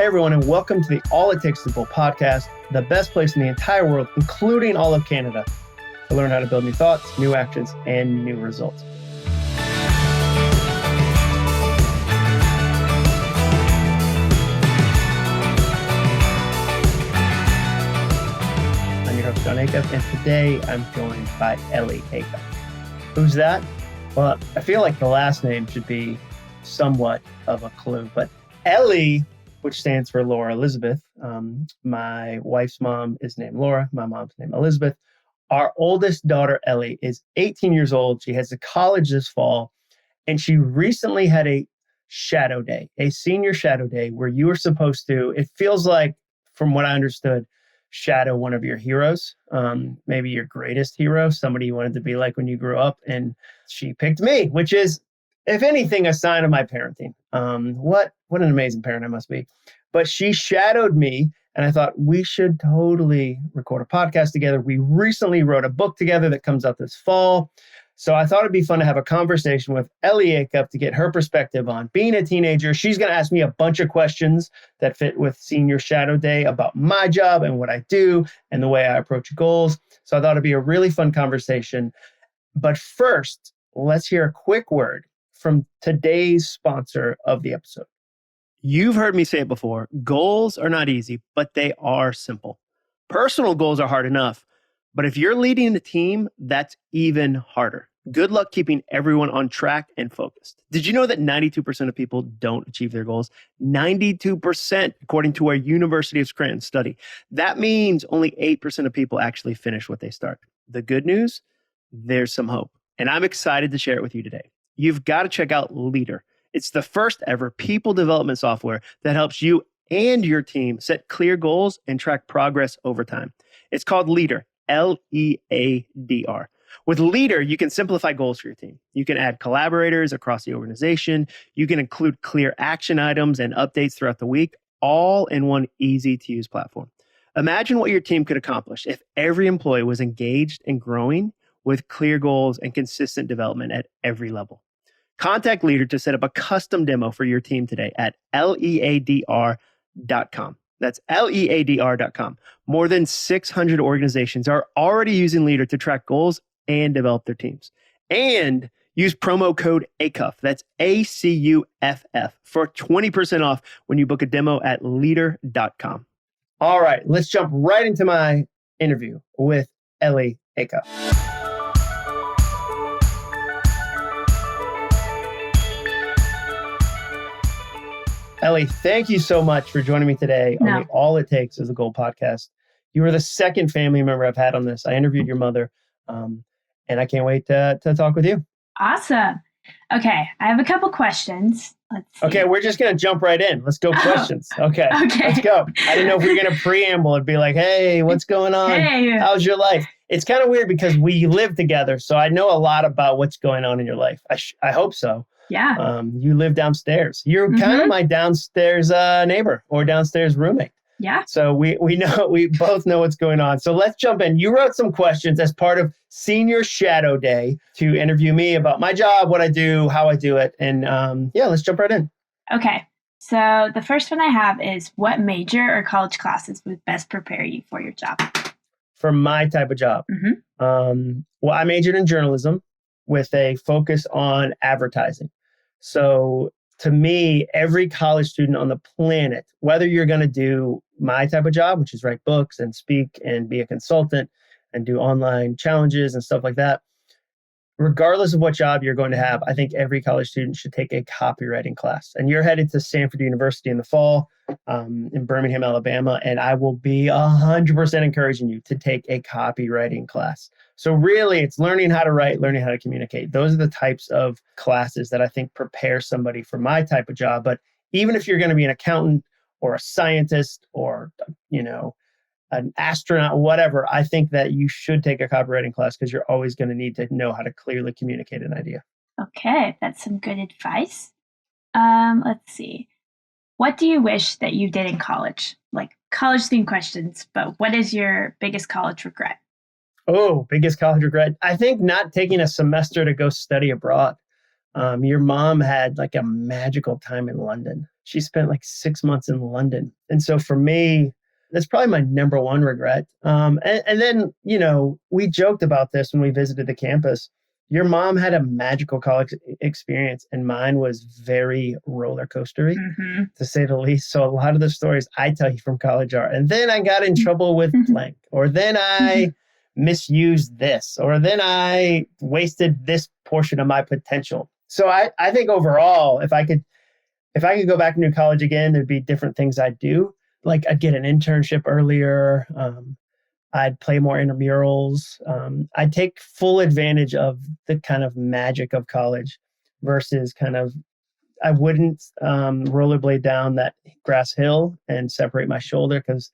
Hey everyone, and welcome to the All It Takes is a Goal podcast, the best place in the entire world, including all of Canada, to learn how to build new thoughts, new actions, and new results. I'm your host, Jon Acuff, and today I'm joined by Ellie Acuff. Who's that? Well, I feel like the last name should be somewhat of a clue, but Ellie, which stands for Laura Elizabeth. My wife's mom is named Laura. My mom's named Elizabeth. Our oldest daughter, Ellie, is 18 years old. She heads to college this fall, and she recently had a shadow day, a senior shadow day, where you were supposed to, it feels like, from what I understood, shadow one of your heroes, maybe your greatest hero, somebody you wanted to be like when you grew up. And she picked me, which is, if anything, a sign of my parenting. What an amazing parent I must be. But she shadowed me, and I thought we should totally record a podcast together. We recently wrote a book together that comes out this fall. So I thought it'd be fun to have a conversation with Ellie Acuff to get her perspective on being a teenager. She's going to ask me a bunch of questions that fit with Senior Shadow Day about my job and what I do and the way I approach goals. So I thought it'd be a really fun conversation. But first, let's hear a quick word from today's sponsor of the episode. You've heard me say it before. Goals are not easy, but they are simple. Personal goals are hard enough, but if you're leading a team, that's even harder. Good luck keeping everyone on track and focused. Did you know that 92% of people don't achieve their goals? 92%, according to our University of Scranton study. That means only 8% of people actually finish what they start. The good news, there's some hope, and I'm excited to share it with you today. You've got to check out Leader. It's the first ever people development software that helps you and your team set clear goals and track progress over time. It's called Leader, L-E-A-D-R. With Leader, you can simplify goals for your team. You can add collaborators across the organization. You can include clear action items and updates throughout the week, all in one easy-to-use platform. Imagine what your team could accomplish if every employee was engaged and growing with clear goals and consistent development at every level. Contact Leader to set up a custom demo for your team today at leadr.com. That's leadr.com. More than 600 organizations are already using Leader to track goals and develop their teams. And use promo code ACUFF, that's ACUFF, for 20% off when you book a demo at leader.com. All right, let's jump right into my interview with Ellie Acuff. Ellie, thank you so much for joining me today on the All It Takes is a Goal podcast. You were the second family member I've had on this. I interviewed your mother, and I can't wait to talk with you. Awesome. Okay, I have a couple questions. Let's see. Okay, we're just going to jump right in. Let's go questions. Okay, let's go. I didn't know if we were going to preamble and be like, hey, what's going on? Hey. How's your life? It's kind of weird because we live together, so I know a lot about what's going on in your life. I hope so. Yeah. You live downstairs. You're kind of my downstairs neighbor or downstairs roommate. Yeah. So we both know what's going on. So let's jump in. You wrote some questions as part of Senior Shadow Day to interview me about my job, what I do, how I do it. And let's jump right in. Okay. So the first one I have is, what major or college classes would best prepare you for your job? For my type of job. Well, I majored in journalism with a focus on advertising. So to me, every college student on the planet, whether you're going to do my type of job, which is write books and speak and be a consultant and do online challenges and stuff like that, regardless of what job you're going to have, I think every college student should take a copywriting class. And you're headed to Stanford University in the fall, in Birmingham, Alabama, and I will be 100% encouraging you to take a copywriting class. So really, it's learning how to write, learning how to communicate. Those are the types of classes that I think prepare somebody for my type of job. But even if you're going to be an accountant or a scientist or, an astronaut, whatever, I think that you should take a copywriting class because you're always going to need to know how to clearly communicate an idea. Okay, that's some good advice. Let's see. What do you wish that you did in college? Like college-themed questions, but what is your biggest college regret? Oh, biggest college regret. I think not taking a semester to go study abroad. Your mom had like a magical time in London. She spent like 6 months in London. And so for me, that's probably my number one regret. And then, we joked about this when we visited the campus. Your mom had a magical college experience, and mine was very roller coastery, to say the least. So a lot of the stories I tell you from college are, and then I got in trouble with blank, or then I misused this, or then I wasted this portion of my potential. So I think overall, if I could go back into college again, there'd be different things I'd do. Like I'd get an internship earlier. I'd play more intramurals. I'd take full advantage of the kind of magic of college versus I wouldn't rollerblade down that grass hill and separate my shoulder, because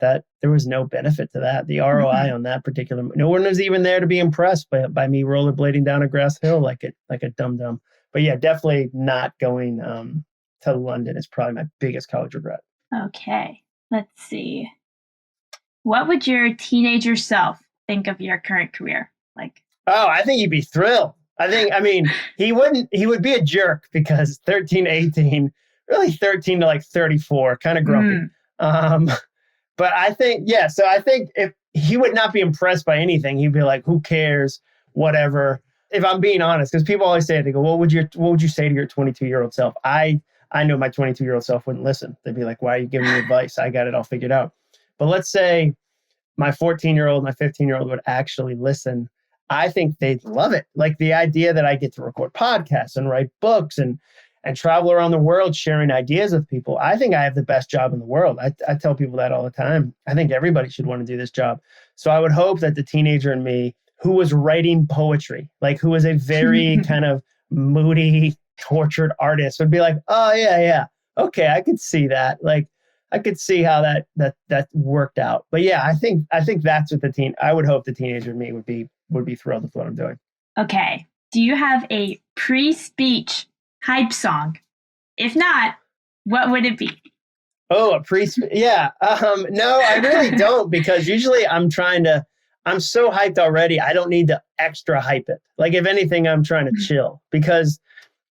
that there was no benefit to that. The ROI on that particular, no one was even there to be impressed by me rollerblading down a grass hill like a dum-dum. But yeah, definitely not going to London is probably my biggest college regret. Okay, let's see. What would your teenager self think of your current career? I think he'd be thrilled. He would be a jerk because 13 to 18, really 13 to like 34, kind of grumpy. But I think if he would not be impressed by anything, he'd be like, who cares? Whatever. If I'm being honest, because people always say, they go, what would you say to your 22-year-old self? I know my 22-year-old self wouldn't listen. They'd be like, why are you giving me advice? I got it all figured out. But let's say my 14-year-old, my 15-year-old would actually listen. I think they'd love it. Like the idea that I get to record podcasts and write books and travel around the world sharing ideas with people. I think I have the best job in the world. I tell people that all the time. I think everybody should want to do this job. So I would hope that the teenager in me who was writing poetry, like who was a very kind of moody, tortured artist, would be like, oh yeah. Okay, I could see that. Like I could see how that worked out. But yeah, I think that's what I would hope the teenager in me would be thrilled with what I'm doing. Okay. Do you have a pre-speech hype song? If not, what would it be? Oh, yeah. No, I really don't, because usually I'm so hyped already. I don't need to extra hype it. Like if anything, I'm trying to chill, because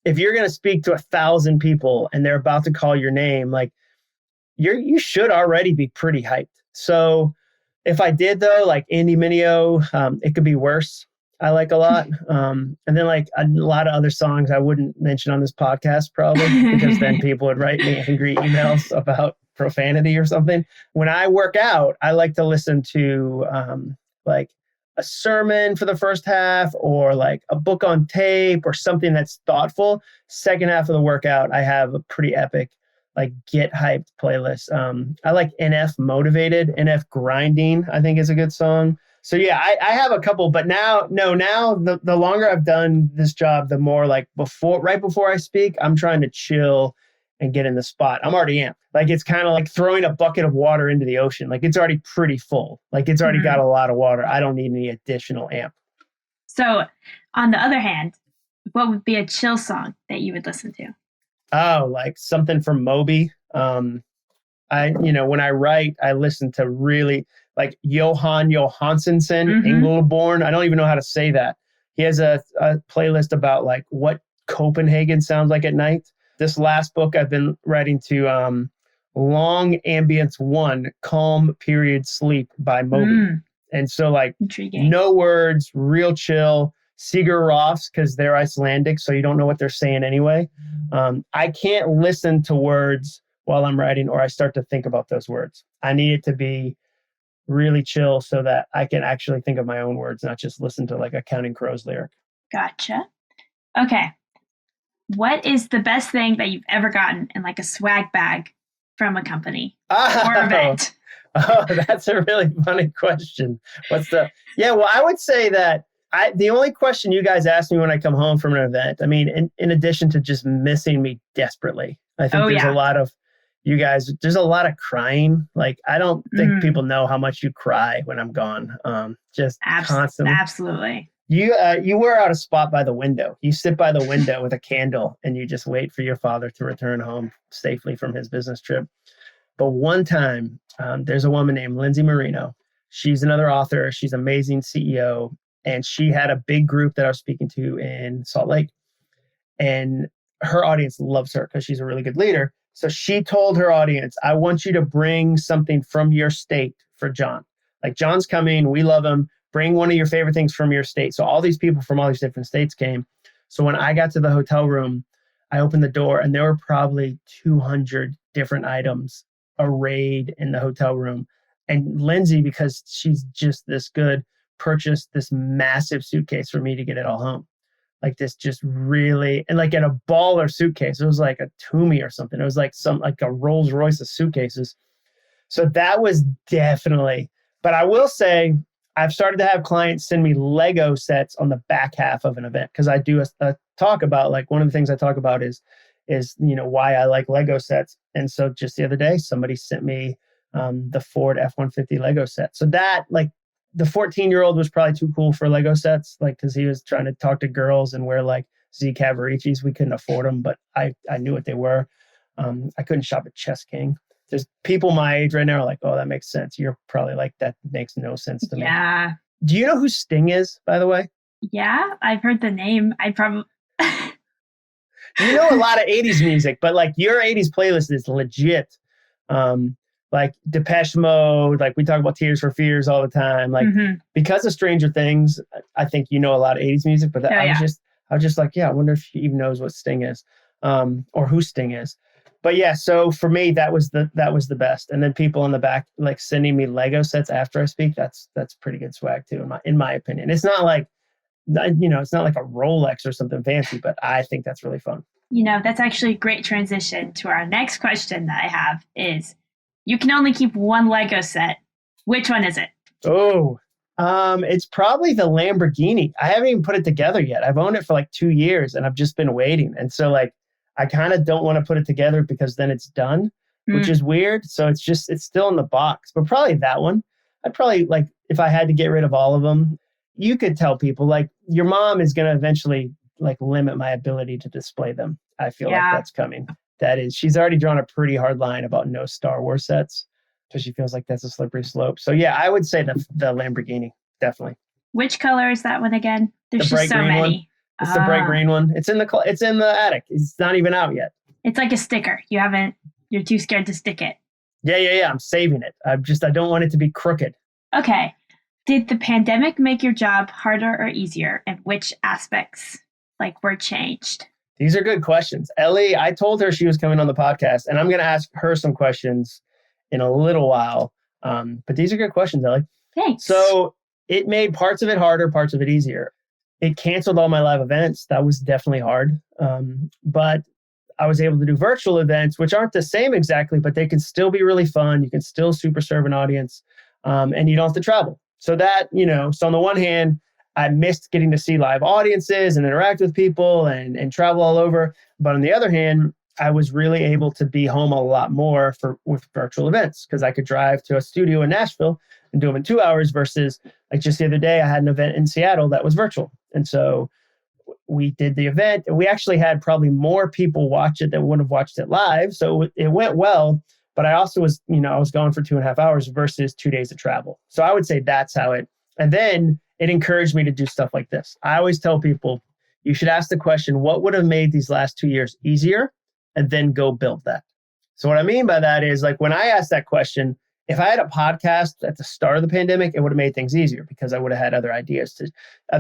if you're going to speak to 1,000 people and they're about to call your name, like you should already be pretty hyped. So if I did though, like Andy Mineo, It Could Be Worse, I like a lot. And then like a lot of other songs I wouldn't mention on this podcast probably, because then people would write me angry emails about profanity or something. When I work out, I like to listen to like a sermon for the first half, or like a book on tape, or something that's thoughtful. Second half of the workout, I have a pretty epic like get hyped playlist. I like NF Motivated, NF Grinding, I think is a good song. So yeah, I have a couple, but now the longer I've done this job, the more like right before I speak, I'm trying to chill and get in the spot. I'm already amped. Like it's kind of like throwing a bucket of water into the ocean. Like it's already pretty full. Like it's already got a lot of water. I don't need any additional amp. So on the other hand, what would be a chill song that you would listen to? Oh, like something from Moby. When I write, I listen to really like Johan Johansson, Engelborn. I don't even know how to say that. He has a playlist about like what Copenhagen sounds like at night. This last book I've been writing to Long Ambience 1, Calm Period Sleep by Moby. And so like intriguing. No words, real chill. Sigur Rofs, because they're Icelandic, so you don't know what they're saying anyway. I can't listen to words while I'm writing, or I start to think about those words. I need it to be really chill so that I can actually think of my own words, not just listen to like a Counting Crows lyric. Gotcha. Okay. What is the best thing that you've ever gotten in like a swag bag from a company or event? Oh, that's a really funny question. I would say that the only question you guys ask me when I come home from an event, I mean, in addition to just missing me desperately, I think there's a lot of you guys, there's a lot of crying. Like, I don't think people know how much you cry when I'm gone. Constantly. Absolutely. You wear out a spot by the window. You sit by the window with a candle and you just wait for your father to return home safely from his business trip. But one time, there's a woman named Lindsay Marino. She's another author. She's an amazing CEO. And she had a big group that I was speaking to in Salt Lake. and her audience loves her because she's a really good leader. So she told her audience, I want you to bring something from your state for Jon. Like, Jon's coming, we love him. Bring one of your favorite things from your state. So all these people from all these different states came. So when I got to the hotel room, I opened the door and there were probably 200 different items arrayed in the hotel room. And Lindsay, because she's just this good, purchased this massive suitcase for me to get it all home. Like this just really, and like in a baller suitcase. It was like a Toomey or something. It was like a Rolls Royce of suitcases. So that was definitely, but I will say, I've started to have clients send me Lego sets on the back half of an event, because I do a talk about, like, one of the things I talk about is why I like Lego sets. And so just the other day, somebody sent me the Ford F-150 Lego set. So that, like, the 14-year-old was probably too cool for Lego sets, like, because he was trying to talk to girls and wear like Z Cavaricis. We couldn't afford them, but I knew what they were. I couldn't shop at Chess King. There's people my age right now are like, oh, that makes sense. You're probably like, that makes no sense to me. Yeah. Do you know who Sting is, by the way? Yeah, I've heard the name. I probably... You know a lot of 80s music, but like your 80s playlist is legit. Like Depeche Mode, like we talk about Tears for Fears all the time. Like, because of Stranger Things, I think you know a lot of 80s music, but I was just like, yeah, I wonder if she even knows what Sting is, or who Sting is. But yeah, so for me, that was the best. And then people in the back, like, sending me Lego sets after I speak. That's pretty good swag too, in my opinion. It's not like, it's not like a Rolex or something fancy, but I think that's really fun. That's actually a great transition to our next question that I have is, you can only keep one Lego set. Which one is it? Oh, it's probably the Lamborghini. I haven't even put it together yet. I've owned it for like 2 years and I've just been waiting. And so, like, I kind of don't want to put it together because then it's done, which is weird. So it's still in the box, but probably that one. I'd probably, like, if I had to get rid of all of them, you could tell people, like, your mom is going to eventually, like, limit my ability to display them. I feel like that's coming. She's already drawn a pretty hard line about no Star Wars sets, because she feels like that's a slippery slope. So yeah, I would say the Lamborghini, definitely. Which color is that one again? There's just so many. One. It's the bright green one. It's in the attic. It's not even out yet. It's like a sticker. You're too scared to stick it. Yeah. I'm saving it. I don't want it to be crooked. Okay. Did the pandemic make your job harder or easier? And which aspects, like, were changed? These are good questions. Ellie, I told her she was coming on the podcast, and I'm going to ask her some questions in a little while. But these are good questions, Ellie. Thanks. So it made parts of it harder, parts of it easier. It canceled all my live events. That was definitely hard. But I was able to do virtual events, which aren't the same exactly, but they can still be really fun. You can still super serve an audience, and you don't have to travel. So that, so on the one hand, I missed getting to see live audiences and interact with people and travel all over. But on the other hand, I was really able to be home a lot more with virtual events, because I could drive to a studio in Nashville and do them in 2 hours versus, like, just the other day, I had an event in Seattle that was virtual. And so we did the event, and we actually had probably more people watch it than would have watched it live. So it went well, but I also was, I was gone for 2.5 hours versus 2 days of travel. So I would say that's how and then it encouraged me to do stuff like this. I always tell people, you should ask the question, what would have made these last 2 years easier? And then go build that. So what I mean by that is, like, when I asked that question, if I had a podcast at the start of the pandemic, it would have made things easier, because I would have had other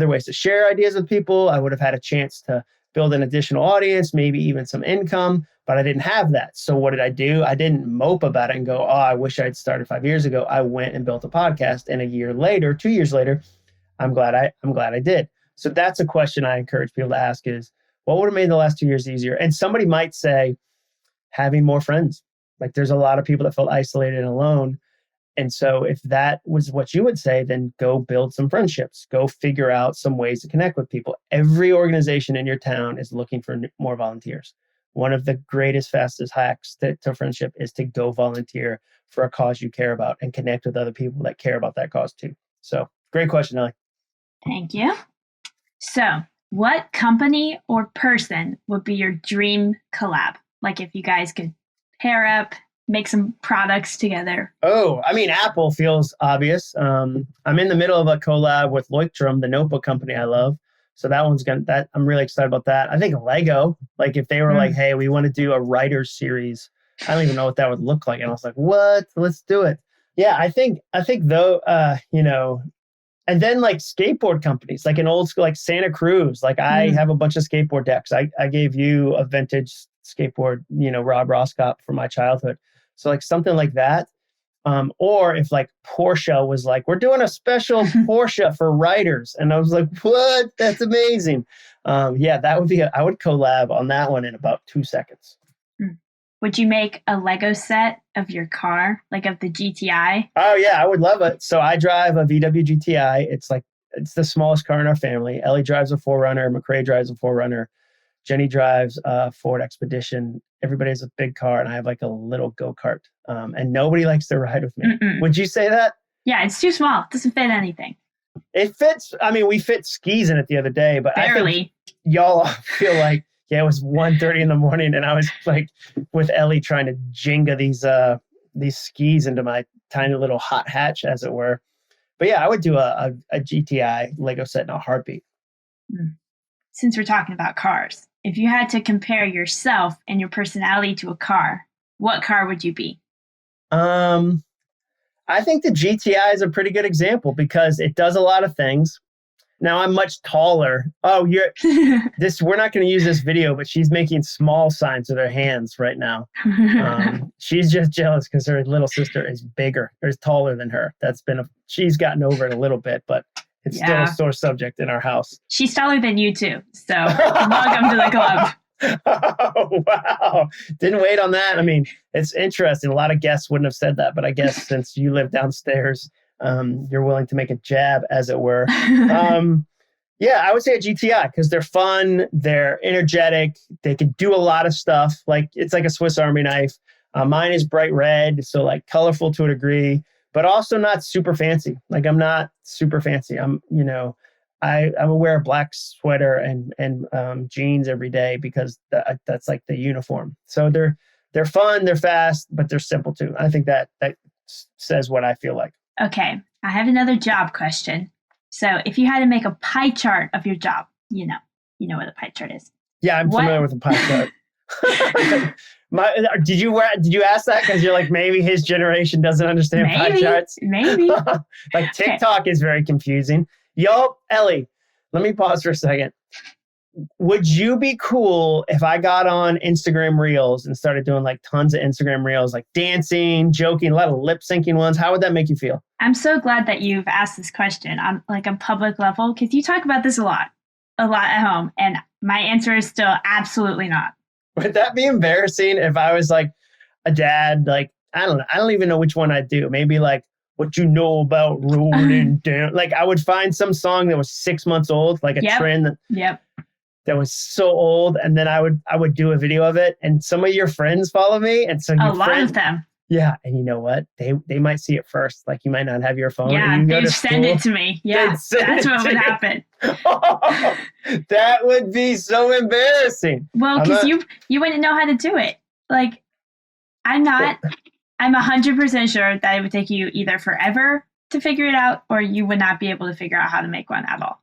ways to share ideas with people. I would have had a chance to build an additional audience, maybe even some income, but I didn't have that. So what did I do? I didn't mope about it and go, oh, I wish I'd started 5 years ago. I went and built a podcast, and 2 years later, I'm glad I did. So that's a question I encourage people to ask is, what would have made the last 2 years easier? And somebody might say, having more friends. Like, there's a lot of people that felt isolated and alone. And so if that was what you would say, then go build some friendships. Go figure out some ways to connect with people. Every organization in your town is looking for more volunteers. One of the greatest, fastest hacks to friendship is to go volunteer for a cause you care about and connect with other people that care about that cause too. So great question, Ellie. Thank you. So what company or person would be your dream collab? Like, if you guys could pair up, make some products together. Oh, I mean, Apple feels obvious. I'm in the middle of a collab with Leuchtturm, the notebook company I love. So that one's I'm really excited about that. I think Lego, like if they were like, hey, we want to do a writer's series, I don't even know what that would look like. And I was like, what? Let's do it. Yeah, I think though, and then like skateboard companies, like an old school, like Santa Cruz, like I have a bunch of skateboard decks. I gave you a vintage skateboard, Rob Roscott from my childhood. So like something like that. Or if like Porsche was like, we're doing a special Porsche for writers. And I was like, what? That's amazing. That would be, I would collab on that one in about 2 seconds. Would you make a Lego set of your car, like of the GTI? Oh yeah, I would love it. So I drive a VW GTI. It's the smallest car in our family. Ellie drives a 4Runner. McCrae drives a 4Runner. Jenny drives a Ford Expedition. Everybody has a big car, and I have like a little go-kart. And nobody likes to ride with me. Would you say that? Yeah, it's too small. It doesn't fit anything. It fits. I mean, we fit skis in it the other day, but barely. I think y'all feel like, it was 1:30 in the morning, and I was like with Ellie trying to Jenga these skis into my tiny little hot hatch, as it were. But yeah, I would do a GTI Lego set in a heartbeat. Since we're talking about cars, if you had to compare yourself and your personality to a car, what car would you be? I think the GTI is a pretty good example because it does a lot of things. Now I'm much taller. Oh, we're not going to use this video, but she's making small signs with her hands right now. She's just jealous because her little sister is bigger or is taller than her. She's gotten over it a little bit, but it's still a sore subject in our house. She's taller than you too. So welcome to the club. Oh, wow. Didn't wait on that. I mean, it's interesting. A lot of guests wouldn't have said that, but I guess since you live downstairs, you're willing to make a jab, as it were. I would say a GTI because they're fun, they're energetic, they can do a lot of stuff. Like it's like a Swiss Army knife. Mine is bright red, so like colorful to a degree, but also not super fancy. Like I'm not super fancy. I would wear a black sweater and jeans every day because that's like the uniform. So they're fun, they're fast, but they're simple too. I think that says what I feel like. Okay, I have another job question. So if you had to make a pie chart of your job, you know what a pie chart is. Yeah, I'm familiar with a pie chart. Did you ask that because you're like, maybe his generation doesn't understand pie charts? Maybe. Like TikTok is very confusing. Yo, Ellie, let me pause for a second. Would you be cool if I got on Instagram Reels and started doing like tons of Instagram Reels, like dancing, joking, a lot of lip syncing ones? How would that make you feel? I'm so glad that you've asked this question on like a public level because you talk about this a lot at home. And my answer is still absolutely not. Would that be embarrassing if I was like a dad? Like, I don't know. I don't even know which one I'd do. Maybe like what you know about rolling down. Like I would find some song that was 6 months old, like a trend that was so old, and then I would do a video of it, and some of your friends follow me, and so a lot of them. Yeah, and you know what? They might see it first. Like you might not have your phone. Yeah, they'd send it to me. Yeah, that's what would happen. Oh, that would be so embarrassing. Well, because you wouldn't know how to do it. Like I'm 100% sure that it would take you either forever to figure it out, or you would not be able to figure out how to make one at all.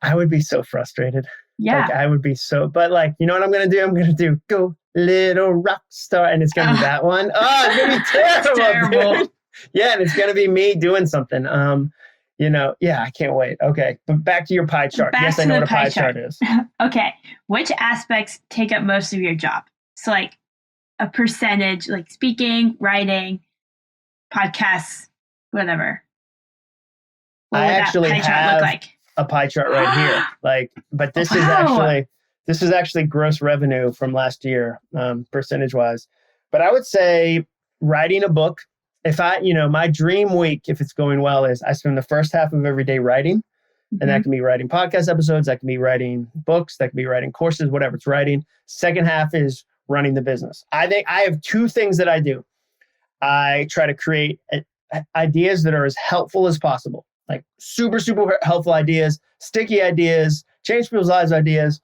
I would be so frustrated. Yeah. Like, I would be so, but like, you know what I'm going to do? I'm going to do Go Little Rock Star, and it's going to be that one. Oh, it's going to be terrible. Dude. Yeah, and it's going to be me doing something. I can't wait. Okay, but back to your pie chart. Yes, I know what a pie chart is. Okay, which aspects take up most of your job? So like a percentage, like speaking, writing, podcasts, whatever. What would that pie chart look like? A pie chart right here. But this is actually gross revenue from last year, percentage wise. But I would say writing a book. If my dream week, if it's going well, is I spend the first half of every day writing. And that can be writing podcast episodes, that can be writing books, that can be writing courses, whatever it's writing. Second half is running the business. I think I have two things that I do. I try to create ideas that are as helpful as possible. Like super, super helpful ideas, sticky ideas, change people's lives ideas.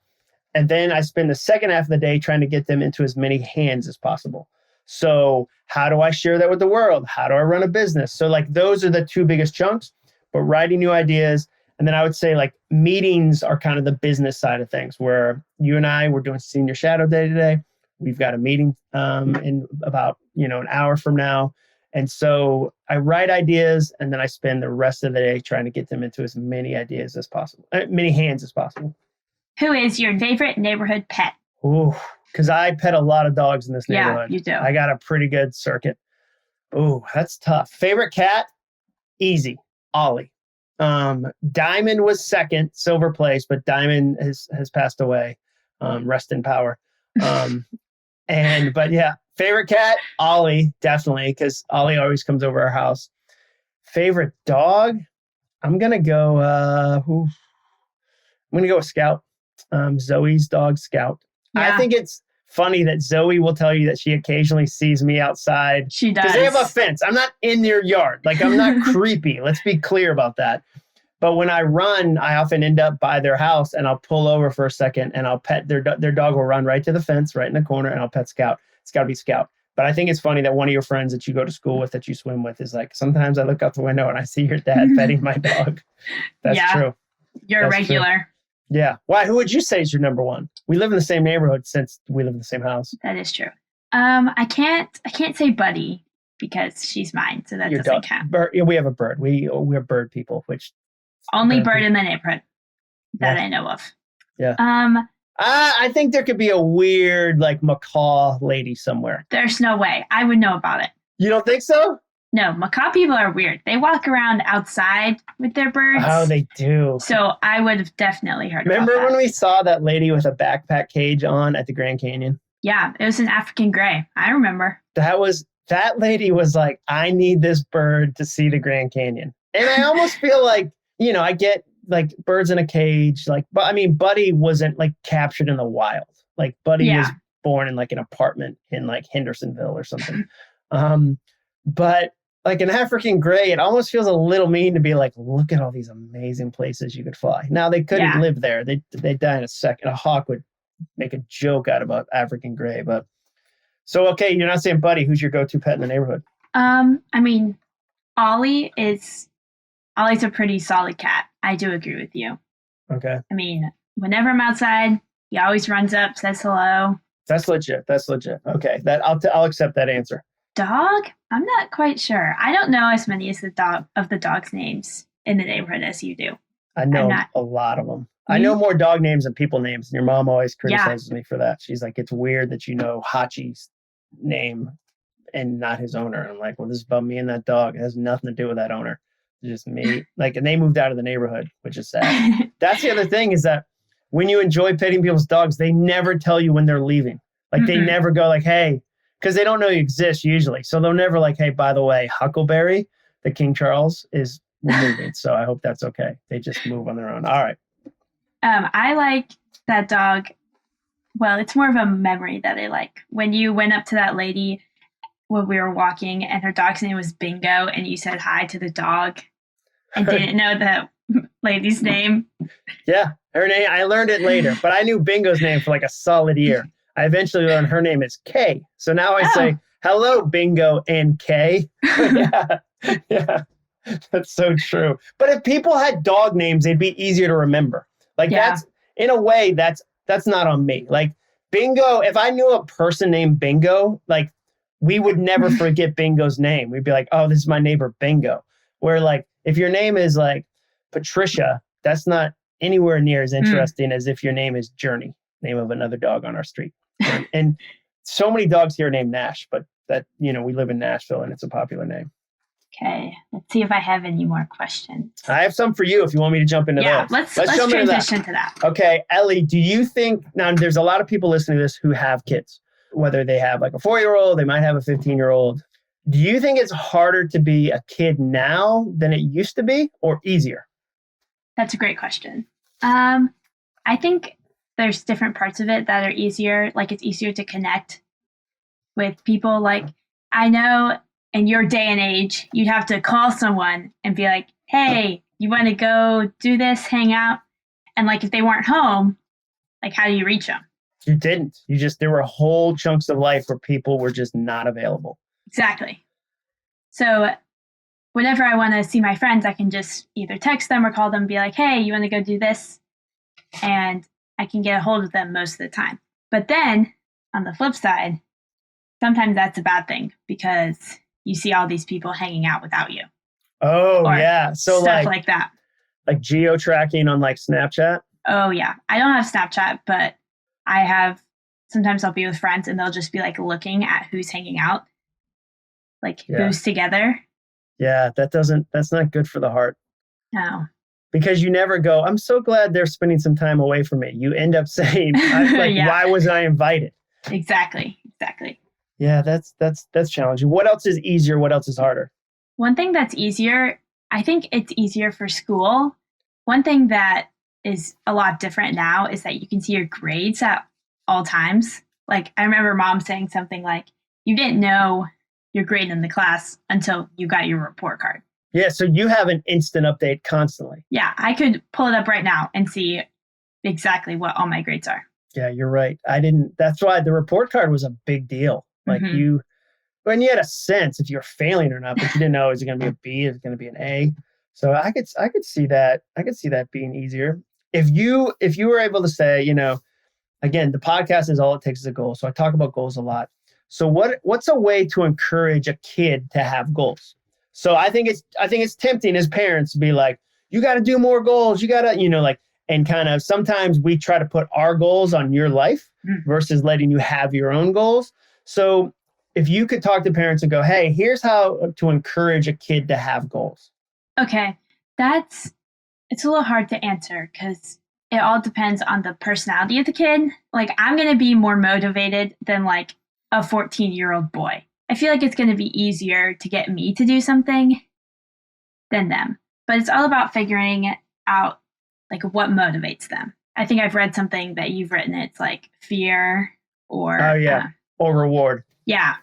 And then I spend the second half of the day trying to get them into as many hands as possible. So how do I share that with the world? How do I run a business? So like those are the two biggest chunks, but writing new ideas And then I would say like meetings are kind of the business side of things, where you and I, we're doing Senior Shadow Day today. We've got a meeting in about, an hour from now. And so I write ideas, and then I spend the rest of the day trying to get them into as many ideas as possible, many hands as possible. Who is your favorite neighborhood pet? Ooh, because I pet a lot of dogs in this neighborhood. Yeah, you do. I got a pretty good circuit. Ooh, that's tough. Favorite cat? Easy. Ollie. Diamond was second, Silver place, but Diamond has passed away. Rest in power. But yeah, favorite cat? Ollie, definitely, because Ollie always comes over our house. Favorite dog? I'm gonna go. With Scout. Zoe's dog, Scout. Yeah. I think it's funny that Zoe will tell you that she occasionally sees me outside. She does. Because they have a fence. I'm not in their yard. Like, I'm not creepy. Let's be clear about that. But when I run, I often end up by their house, and I'll pull over for a second, and I'll pet their dog will run right to the fence, right in the corner, and I'll pet Scout. It's got to be Scout. But I think it's funny that one of your friends that you go to school with, that you swim with, is like, sometimes I look out the window and I see your dad petting my dog. That's true. You're That's a regular. True. Yeah. Why? Who would you say is your number one? We live in the same neighborhood since we live in the same house. That is true. I can't say Buddy because she's mine, so that your doesn't dog. count. We have a bird. We're bird people, which only bird in the neighborhood that I know of. Yeah. I think there could be a weird like macaw lady somewhere. There's no way. I would know about it. You don't think so? No, macaw people are weird. They walk around outside with their birds. Oh, they do. So I would have definitely heard Remember about that. when we saw that lady with a backpack cage on at the Grand Canyon? Yeah. It was an African gray. I remember. That lady was like, I need this bird to see the Grand Canyon. And I almost feel like, I get like birds in a cage, like, but I mean, Buddy wasn't like captured in the wild. Like Buddy was born in like an apartment in like Hendersonville or something. But like an African gray, it almost feels a little mean to be like, look at all these amazing places you could fly. Now they couldn't live there. They'd die in a second. A hawk would make a joke out about African gray. But so, okay, you're not saying Buddy. Who's your go-to pet in the neighborhood? I mean, Ollie's a pretty solid cat. I do agree with you. Okay. I mean, whenever I'm outside, he always runs up, says hello. That's legit. Okay. I'll accept that answer. Dog? I'm not quite sure. I don't know as many as the dog's names in the neighborhood as you do. I know a lot of them. I know more dog names than people names. And your mom always criticizes me for that. She's like, it's weird that you know Hachi's name and not his owner. I'm like, well, this is about me and that dog. It has nothing to do with that owner. It's just me. Like, and they moved out of the neighborhood, which is sad. That's the other thing, is that when you enjoy petting people's dogs, they never tell you when they're leaving. Like, they never go like, hey, because they don't know you exist usually. So they'll never like, hey, by the way, Huckleberry, the King Charles, is moving. So I hope that's okay. They just move on their own. All right. I like that dog. Well, it's more of a memory that I like. When you went up to that lady when we were walking and her dog's name was Bingo, and you said hi to the dog and didn't know the lady's name. Yeah, her name. I learned it later, but I knew Bingo's name for like a solid year. I eventually learned her name is Kay. So now I say, hello, Bingo and Kay. Yeah, that's so true. But if people had dog names, they'd be easier to remember. Like that's, in a way, that's not on me. Like Bingo, if I knew a person named Bingo, like we would never forget Bingo's name. We'd be like, oh, this is my neighbor Bingo. Where like, if your name is like Patricia, that's not anywhere near as interesting as if your name is Journey, name of another dog on our street. And so many dogs here are named Nash, but that, we live in Nashville and it's a popular name. Okay, let's see if I have any more questions. I have some for you if you want me to jump into those. Let's jump transition to that. Okay, Ellie, do you think, now there's a lot of people listening to this who have kids, whether they have like a 4-year-old, they might have a 15-year-old. Do you think it's harder to be a kid now than it used to be, or easier? That's a great question. I think there's different parts of it that are easier. Like it's easier to connect with people. Like I know in your day and age, you'd have to call someone and be like, hey, you want to go do this, hang out? And like if they weren't home, like how do you reach them? You didn't. There were whole chunks of life where people were just not available. Exactly. So whenever I want to see my friends, I can just either text them or call them and be like, hey, you want to go do this? And I can get a hold of them most of the time. But then on the flip side, sometimes that's a bad thing because you see all these people hanging out without you. Oh, or yeah. So stuff like that. Like geo-tracking on like Snapchat? Oh, yeah. I don't have Snapchat, but I have, sometimes I'll be with friends and they'll just be like looking at who's hanging out, like who's together. Yeah, that's not good for the heart. No. Because you never go, I'm so glad they're spending some time away from me. You end up saying, why was I invited? Exactly. Yeah, that's challenging. What else is easier? What else is harder? One thing that's easier, I think it's easier for school. One thing that is a lot different now is that you can see your grades at all times. Like I remember mom saying something like, you didn't know your grade in the class until you got your report card. Yeah, so you have an instant update constantly. Yeah, I could pull it up right now and see exactly what all my grades are. Yeah, you're right. That's why the report card was a big deal. Like when you had a sense if you're failing or not, but you didn't know, is it going to be a B? Is it going to be an A? So I could see that. I could see that being easier. If you were able to say, again, the podcast is all it takes is a goal. So I talk about goals a lot. So what's a way to encourage a kid to have goals? So I think it's tempting as parents to be like, you got to do more goals. You got to, and kind of sometimes we try to put our goals on your life versus letting you have your own goals. So if you could talk to parents and go, hey, here's how to encourage a kid to have goals. Okay. It's a little hard to answer because it all depends on the personality of the kid. Like I'm going to be more motivated than like a 14-year-old boy. I feel like it's going to be easier to get me to do something than them. But it's all about figuring out like what motivates them. I think I've read something that you've written. It's like fear or... Oh, yeah. Or reward. Yeah.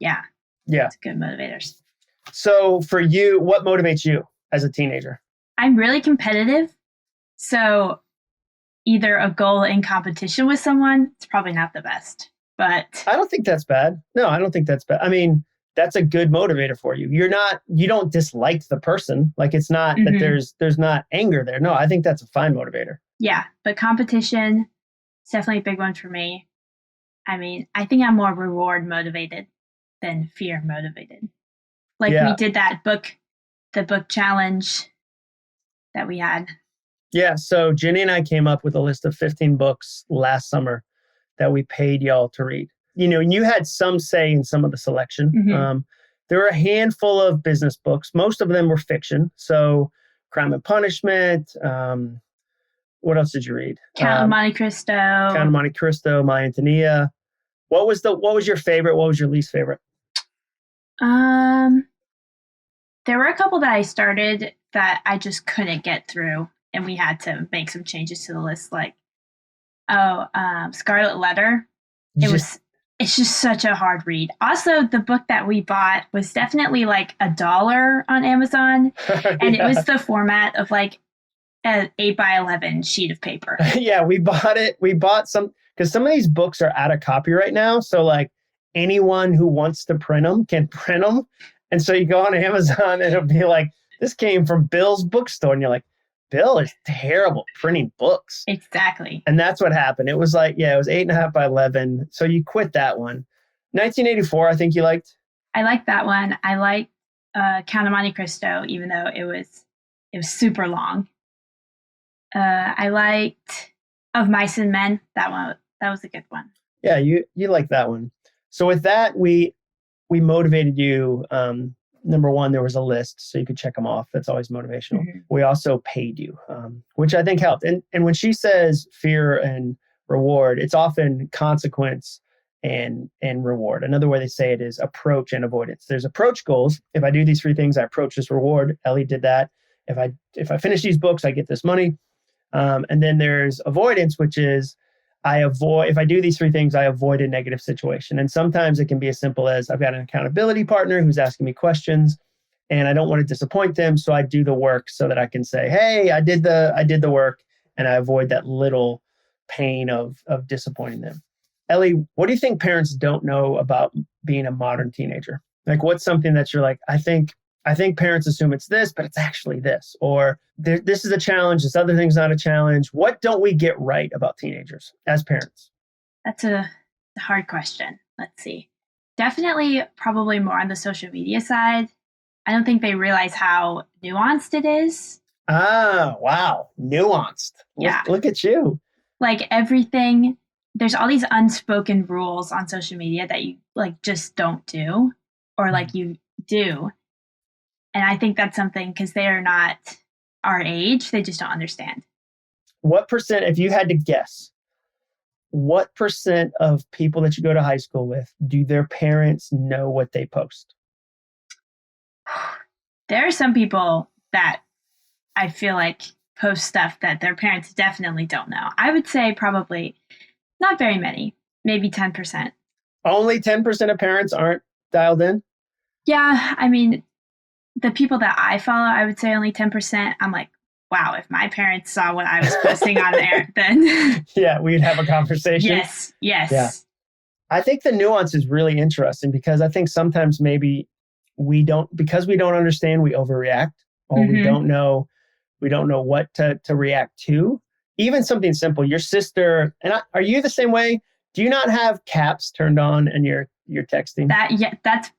It's good motivators. So for you, what motivates you as a teenager? I'm really competitive. So either a goal in competition with someone, it's probably not the best. But I don't think that's bad. No, I don't think that's bad. I mean, that's a good motivator for you. You don't dislike the person. Like it's not that there's not anger there. No, I think that's a fine motivator. Yeah, but competition is definitely a big one for me. I mean, I think I'm more reward motivated than fear motivated. Like we did the book challenge that we had. Yeah. So Jenny and I came up with a list of 15 books last summer that we paid y'all to read. And you had some say in some of the selection. There were a handful of business books. Most of them were fiction. So Crime and Punishment. What else did you read? Count of Monte Cristo, My Antonia. What was your favorite? What was your least favorite? There were a couple that I started that I just couldn't get through, and we had to make some changes to the list. Like, Scarlet Letter. It's just such a hard read. Also, the book that we bought was definitely like $1 on Amazon, and it was the format of like an 8x11 sheet of paper. Yeah, we bought it. We bought some because some of these books are out of copyright now. So like anyone who wants to print them can print them. And so you go on Amazon and it'll be like, this came from Bill's bookstore. And you're like, Bill is terrible printing books. Exactly. And that's what happened. It was like, it was 8.5 by 11. So you quit that one. 1984, I think you liked. I liked that one. I liked Count of Monte Cristo, even though it was super long. I liked Of Mice and Men. That was a good one. Yeah, you like that one. So with that, we motivated you. Number one, there was a list, so you could check them off. That's always motivational. We also paid you, which I think helped. And when she says fear and reward, it's often consequence and reward. Another way they say it is approach and avoidance. There's approach goals. If I do these 3 things, I approach this reward. Ellie did that. If I finish these books, I get this money. And then there's avoidance, which is if I do these 3 things, I avoid a negative situation. And sometimes it can be as simple as I've got an accountability partner who's asking me questions and I don't want to disappoint them. So I do the work so that I can say, hey, I did the work, and I avoid that little pain of disappointing them. Ellie, what do you think parents don't know about being a modern teenager? Like what's something that you're like, I think I think parents assume it's this, but it's actually this. Or this is a challenge. This other thing's not a challenge. What don't we get right about teenagers as parents? That's a hard question. Let's see. Definitely probably more on the social media side. I don't think they realize how nuanced it is. Ah, wow. Nuanced. Yeah. Look at you. Like everything, there's all these unspoken rules on social media that you like just don't do, or like you do. And I think that's something because they are not our age, they just don't understand. What percent, if you had to guess, what percent of people that you go to high school with, do their parents know what they post? There are some people that I feel like post stuff that their parents definitely don't know. I would say probably not very many, maybe 10%. Only 10% of parents aren't dialed in? Yeah, I mean, the people that I follow, I would say only 10%. I'm like, wow, if my parents saw what I was posting on there, then yeah, we'd have a conversation. Yes. Yeah. I think the nuance is really interesting because I think sometimes maybe because we don't understand, we overreact, or we don't know what to react to. Even something simple, your sister, are you the same way? Do you not have caps turned on and you're texting? That's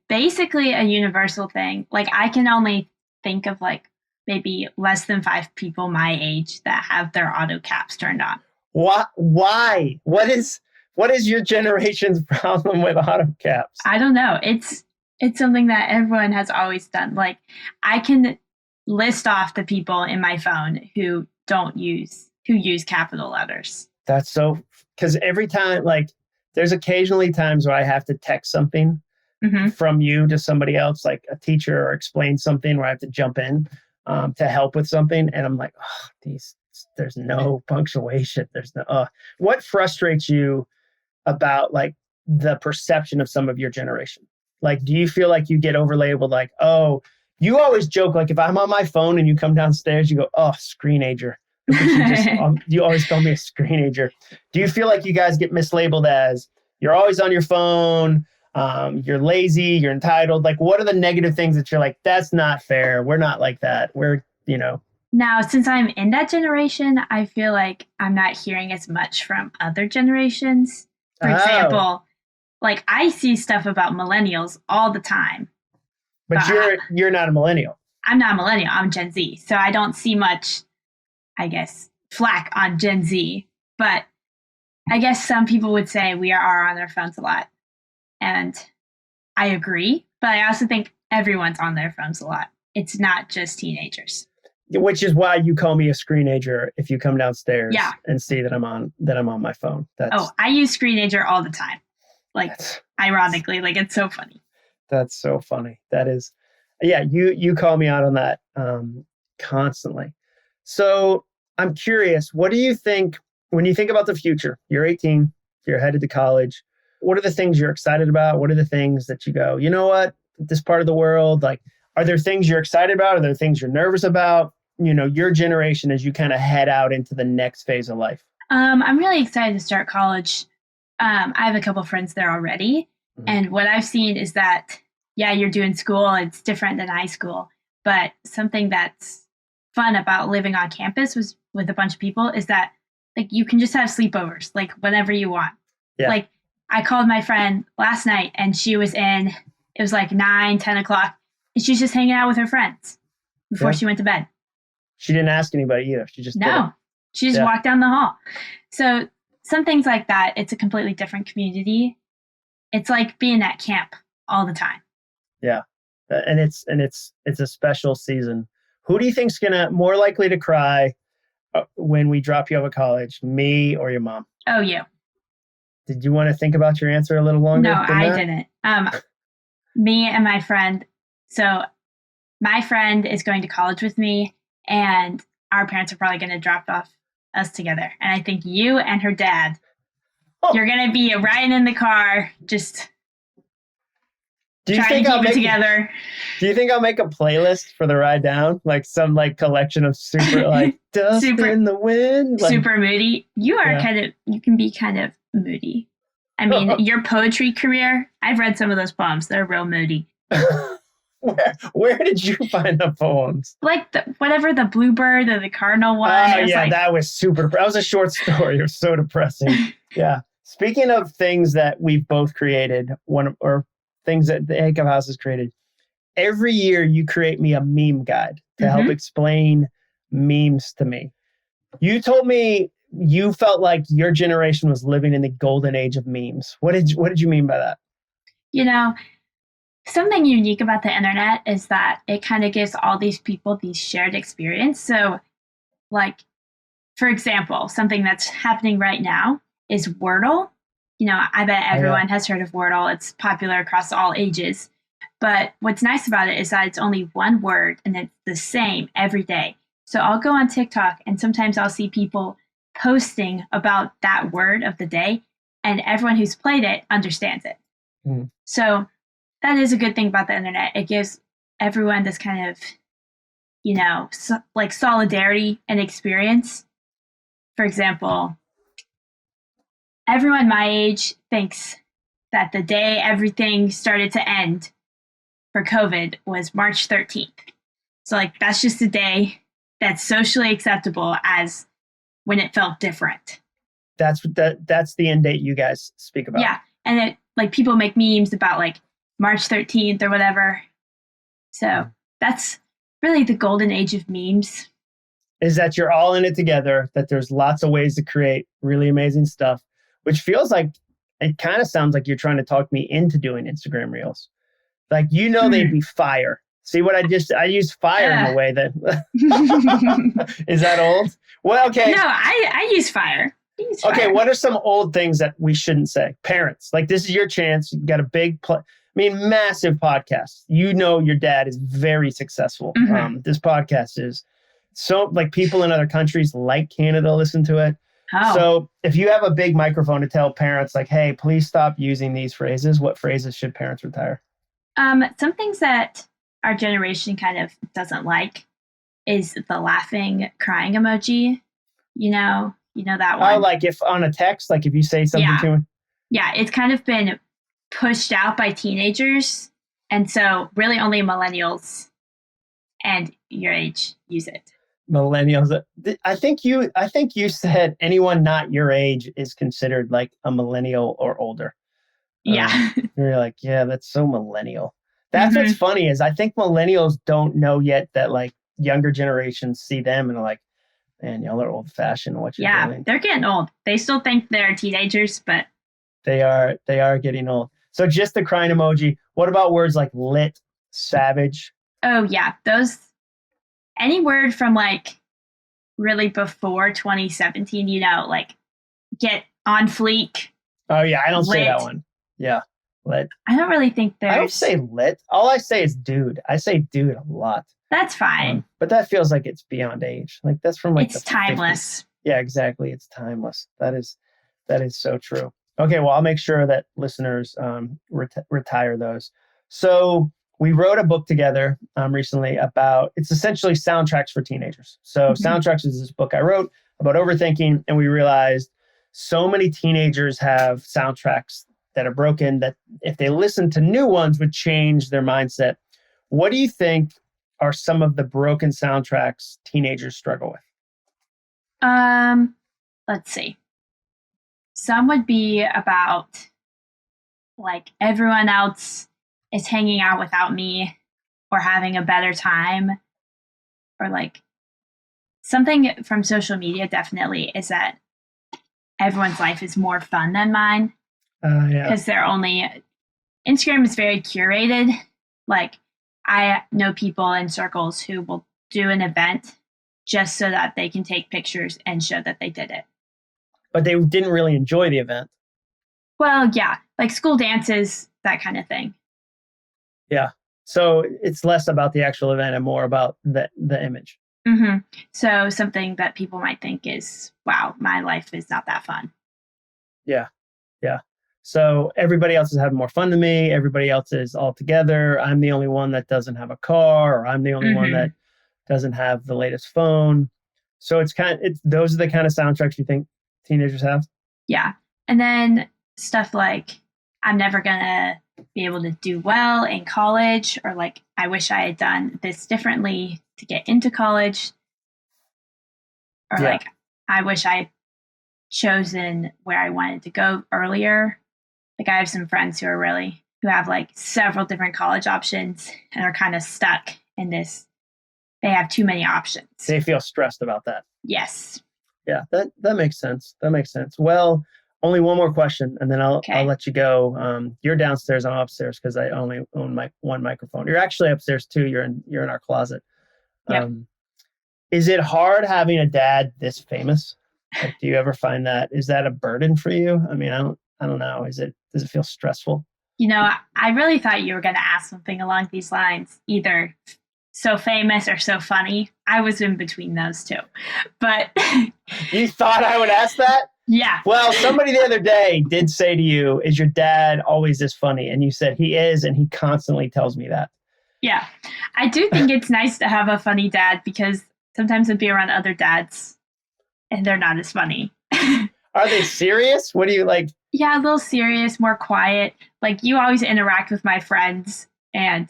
basically a universal thing. Like I can only think of like maybe less than 5 people my age that have their auto caps turned on. Why? What is your generation's problem with auto caps? I don't know. It's something that everyone has always done. Like I can list off the people in my phone who use capital letters. That's so, because every time, like there's occasionally times where I have to text something from you to somebody else, like a teacher, or explain something where I have to jump in to help with something. And I'm like, there's no punctuation. There's no, what frustrates you about like the perception of some of your generation? Like, do you feel like you get overlabeled? Like, oh, you always joke, like if I'm on my phone and you come downstairs, you go, oh, screenager. You always call me a screenager. Do you feel like you guys get mislabeled as you're always on your phone, you're lazy, you're entitled? Like, what are the negative things that you're like, that's not fair, we're not like that, we're, Now, since I'm in that generation, I feel like I'm not hearing as much from other generations. For example, like I see stuff about millennials all the time. But you're not a millennial. I'm not a millennial, I'm Gen Z. So I don't see much, I guess, flack on Gen Z. But I guess some people would say we are on our phones a lot. And I agree. But I also think everyone's on their phones a lot. It's not just teenagers. Which is why you call me a screenager if you come downstairs and see that I'm on my phone. I use screenager all the time. Like ironically, like it's so funny. That's so funny. That is, yeah, you call me out on that constantly. So I'm curious, what do you think when you think about the future? You're 18, you're headed to college. What are the things you're excited about? What are the things that you go, you know what, this part of the world, like, are there things you're excited about? Are there things you're nervous about? Your generation as you kind of head out into the next phase of life. I'm really excited to start college. I have a couple friends there already. And what I've seen is that, yeah, you're doing school. It's different than high school. But something that's fun about living on campus with a bunch of people is that like you can just have sleepovers, like whenever you want. Yeah. Like I called my friend last night and it was like 9, 10 o'clock. And she's just hanging out with her friends before she went to bed. She didn't ask anybody either. She just She just walked down the hall. So some things like that, it's a completely different community. It's like being at camp all the time. Yeah. And it's a special season. Who do you think's more likely to cry when we drop you out of college, me or your mom? Oh, you. Did you want to think about your answer a little longer? No, I didn't. Me and my friend. So my friend is going to college with me, and our parents are probably going to drop off us together. And I think you and her dad, you're going to be riding in the car, just trying to keep it together. Do you think I'll make a playlist for the ride down? Like some collection of super like dust in the wind? Like, super moody. You are you can be kind of moody. I mean, your poetry career, I've read some of those poems. They're real moody. Where did you find the poems? Like whatever the bluebird or the cardinal one. Oh, yeah, that was super. That was a short story. It was so depressing. Yeah. Speaking of things that we've both created, or things that the Acuff House has created, every year you create me a meme guide to help explain memes to me. You told me you felt like your generation was living in the golden age of memes. What did you mean by that? You know, something unique about the internet is that it kind of gives all these people these shared experience. So, like, for example, something that's happening right now is Wordle. I bet everyone has heard of Wordle. It's popular across all ages. But what's nice about it is that it's only one word and it's the same every day. So I'll go on TikTok and sometimes I'll see people posting about that word of the day, and everyone who's played it understands it. So that is a good thing about the internet. It gives everyone this kind of, like solidarity and experience. For example, everyone my age thinks that the day everything started to end for COVID was March 13th. So like that's just a day that's socially acceptable as when it felt different. That's the end date you guys speak about. Yeah. And like people make memes about like March 13th or whatever. So that's really the golden age of memes. Is that you're all in it together, that there's lots of ways to create really amazing stuff, which feels like, it kind of sounds like you're trying to talk me into doing Instagram Reels. Like, they'd be fire. See what I use fire in a way that, is that old? Well, okay. No, I use fire. Okay, what are some old things that we shouldn't say? Parents, like this is your chance. You've got a massive podcast. Your dad is very successful. This podcast is so like people in other countries like Canada listen to it. Oh. So if you have a big microphone to tell parents like, hey, please stop using these phrases, what phrases should parents retire? Some things that our generation kind of doesn't like is the laughing, crying emoji. You know that one. Oh, like if on a text, like if you say something to me? Yeah, it's kind of been pushed out by teenagers. And so really only millennials and your age use it. Millennials. I think you said anyone not your age is considered like a millennial or older. Yeah. You're like, yeah, that's so millennial. That's what's funny is I think millennials don't know yet that like younger generations see them and are like, man, y'all are old fashioned. What you're doing. Yeah, they're getting old. They still think they're teenagers, but they are getting old. So just the crying emoji. What about words like lit, savage? Oh yeah, those. Any word from like really before 2017, like get on fleek. Oh yeah, I don't say that one. Yeah, lit. I don't really think there's. I don't say lit. All I say is dude. I say dude a lot. That's fine. But that feels like it's beyond age. Like that's from like it's timeless. 50s. Yeah, exactly. It's timeless. That is so true. Okay, well, I'll make sure that listeners retire those. So we wrote a book together recently about, it's essentially soundtracks for teenagers. So Soundtracks is this book I wrote about overthinking, and we realized so many teenagers have soundtracks that are broken that if they listen to new ones would change their mindset. What do you think are some of the broken soundtracks teenagers struggle with? Let's see. Some would be about like everyone else is hanging out without me or having a better time, or like something from social media definitely is that everyone's life is more fun than mine. Because Instagram is very curated. Like I know people in circles who will do an event just so that they can take pictures and show that they did it. But they didn't really enjoy the event. Well, yeah, like school dances, that kind of thing. Yeah. So it's less about the actual event and more about the image. Mm-hmm. So something that people might think is, wow, my life is not that fun. Yeah. Yeah. So everybody else is having more fun than me. Everybody else is all together. I'm the only one that doesn't have a car, or I'm the only one that doesn't have the latest phone. So those are the kind of soundtracks you think teenagers have? Yeah. And then stuff like, I'm never going to be able to do well in college, or like, I wish I had done this differently to get into college, or like, I wish I had chosen where I wanted to go earlier. Like, I have some friends who have like several different college options and are kind of stuck in this. They have too many options. They feel stressed about that. Yes. Yeah, that makes sense. That makes sense. Well, only one more question, and then I'll let you go. You're downstairs, I'm upstairs because I only own one microphone. You're actually upstairs too. You're in our closet. Yep. Is it hard having a dad this famous? Like, do you ever find that? Is that a burden for you? I mean, I don't know. Does it feel stressful? You know, I really thought you were going to ask something along these lines, either so famous or so funny. I was in between those two, but you thought I would ask that? Yeah. Well, somebody the other day did say to you, "Is your dad always this funny?" And you said he is, and he constantly tells me that. Yeah, I do think it's nice to have a funny dad, because sometimes I'd be around other dads and they're not as funny. Are they serious? What do you like? Yeah, a little serious, more quiet. Like, you always interact with my friends and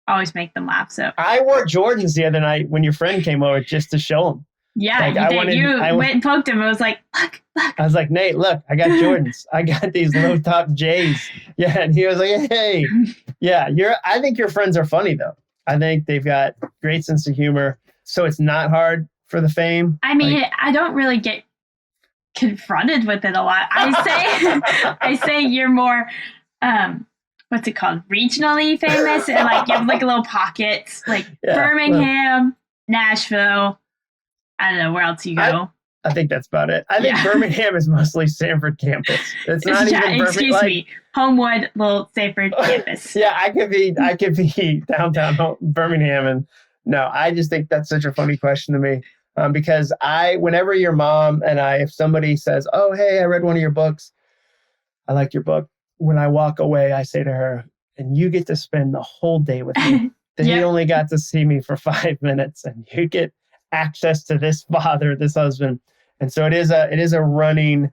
always make them laugh. So I wore Jordans the other night when your friend came over just to show him. Yeah, like, you went and poked him. I was like, look. I was like, Nate, look, I got Jordans. I got these low top J's. Yeah, and he was like, hey. Yeah, I think your friends are funny though. I think they've got great sense of humor. So it's not hard for the fame. I mean, I don't really get confronted with it a lot. I say you're more what's it called? Regionally famous, and like you have like little pockets, like Birmingham, Nashville. I don't know where else you go. I think that's about it. I think Birmingham is mostly Sanford campus. It's not even Birmingham. Excuse me, Homewood, little Sanford campus. Yeah, I could be downtown Birmingham, and no, I just think that's such a funny question to me. Because whenever your mom and if somebody says, "Oh, hey, I read one of your books. I liked your book." When I walk away, I say to her, "And you get to spend the whole day with me. They only got to see me for 5 minutes, and you get access to this father, this husband." And so it is a running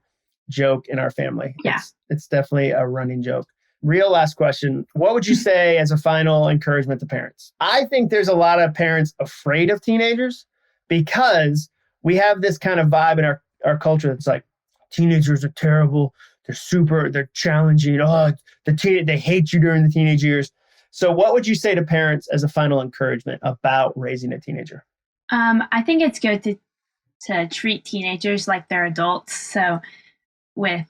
joke in our family. Yeah. It's definitely a running joke. Real last question. What would you say as a final encouragement to parents? I think there's a lot of parents afraid of teenagers because we have this kind of vibe in our culture that's like, teenagers are terrible. They're challenging. Oh, they hate you during the teenage years. So what would you say to parents as a final encouragement about raising a teenager? I think it's good to treat teenagers like they're adults. So with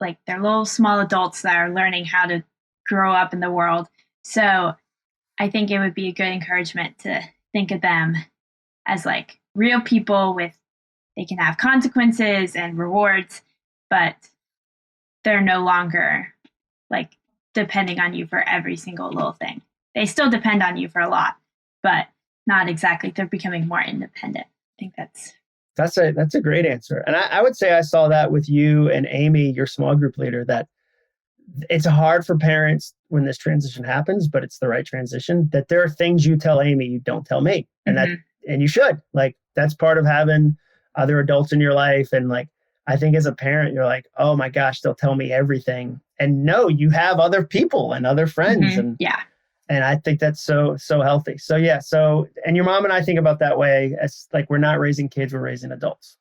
like they're little small adults that are learning how to grow up in the world. So I think it would be a good encouragement to think of them as like real people they can have consequences and rewards, but they're no longer like depending on you for every single little thing. They still depend on you for a lot, but not exactly. They're becoming more independent. I think that's a great answer. And I would say I saw that with you and Amy, your small group leader, that it's hard for parents when this transition happens, but it's the right transition, that there are things you tell Amy you don't tell me. And and you should. Like, that's part of having other adults in your life. And like, I think as a parent, you're like, oh my gosh, they'll tell me everything. And no, you have other people and other friends. And I think that's so healthy. So and your mom and I think about that way. It's like, we're not raising kids, we're raising adults.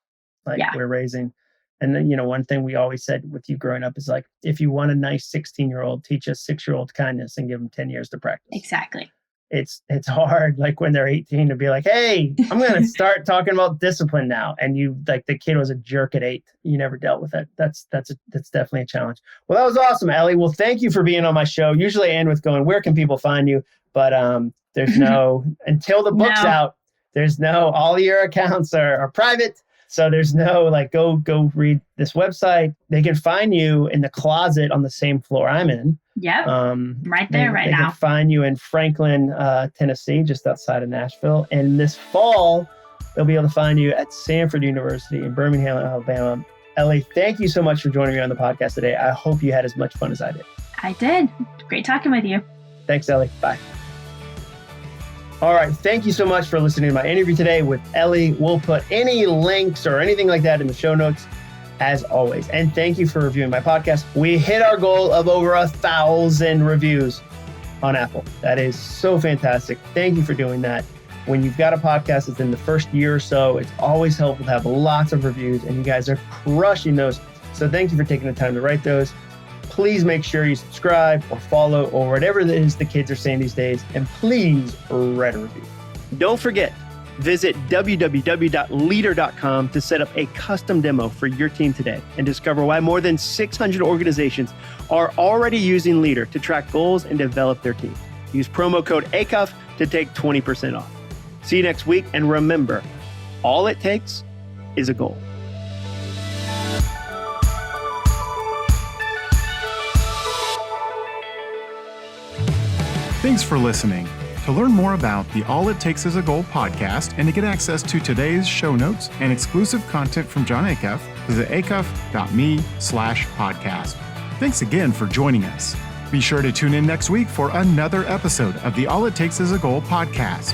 Like we're raising. And then, one thing we always said with you growing up is like, if you want a nice 16-year-old, teach a 6-year-old kindness and give them 10 years to practice. Exactly. It's hard, like when they're 18, to be like, hey, I'm going to start talking about discipline now. And you like, the kid was a jerk at 8. You never dealt with it. That's definitely a challenge. Well, that was awesome, Ellie. Well, thank you for being on my show. Usually I end with going, where can people find you? But there's no, until the book's out, there's no, all your accounts are private. So there's no like, go read this website. They can find you in the closet on the same floor I'm in. Yep. Right there, right now. They can find you in Franklin, Tennessee, just outside of Nashville. And this fall, they'll be able to find you at Sanford University in Birmingham, Alabama. Ellie, thank you so much for joining me on the podcast today. I hope you had as much fun as I did. I did. Great talking with you. Thanks, Ellie. Bye. All right. Thank you so much for listening to my interview today with Ellie. We'll put any links or anything like that in the show notes. as always. And thank you for reviewing my podcast. We hit our goal of over 1,000 reviews on Apple. That is so fantastic. Thank you for doing that. When you've got a podcast that's in the first year or so, it's always helpful to have lots of reviews, and you guys are crushing those. So thank you for taking the time to write those. Please make sure you subscribe or follow or whatever it is the kids are saying these days, and please write a review. Don't forget, visit www.leader.com to set up a custom demo for your team today and discover why more than 600 organizations are already using Leader to track goals and develop their team. Use promo code Acuff to take 20% off. See you next week, and remember, all it takes is a goal. Thanks for listening. To learn more about the All It Takes Is a Goal podcast and to get access to today's show notes and exclusive content from Jon Acuff, visit acuff.me/podcast. Thanks again for joining us. Be sure to tune in next week for another episode of the All It Takes Is a Goal podcast.